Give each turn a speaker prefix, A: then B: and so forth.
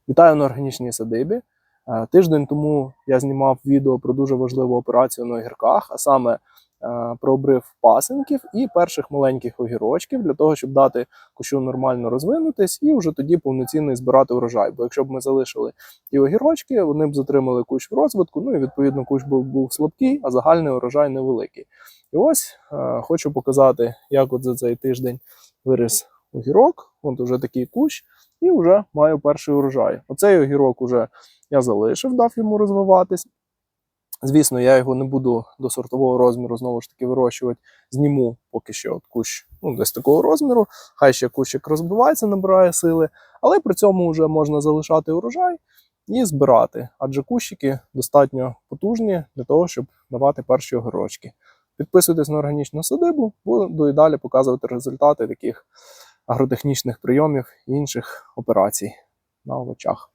A: Вітаю на органічній садибі. Тиждень тому я знімав відео про дуже важливу операцію на огірках, а саме про обрив пасинків і перших маленьких огірочків, для того, щоб дати кущу нормально розвинутись і вже тоді повноцінно збирати урожай. Бо якщо б ми залишили ті огірочки, вони б затримали кущ в розвитку, ну і відповідно кущ був слабкий, а загальний урожай невеликий. І ось хочу показати, як от за цей тиждень виріс огірок. От уже такий кущ. І вже маю перший урожай. Оцей огірок уже я залишив, дав йому розвиватись. Звісно, я його не буду до сортового розміру знову ж таки вирощувати. Зніму поки що от кущ десь такого розміру. Хай ще кущик розбивається, набирає сили. Але при цьому вже можна залишати урожай і збирати. Адже кущики достатньо потужні для того, щоб давати перші огірочки. Підписуйтесь на органічну садибу, буду і далі показувати результати таких агротехнічних прийомів і інших операцій на овочах.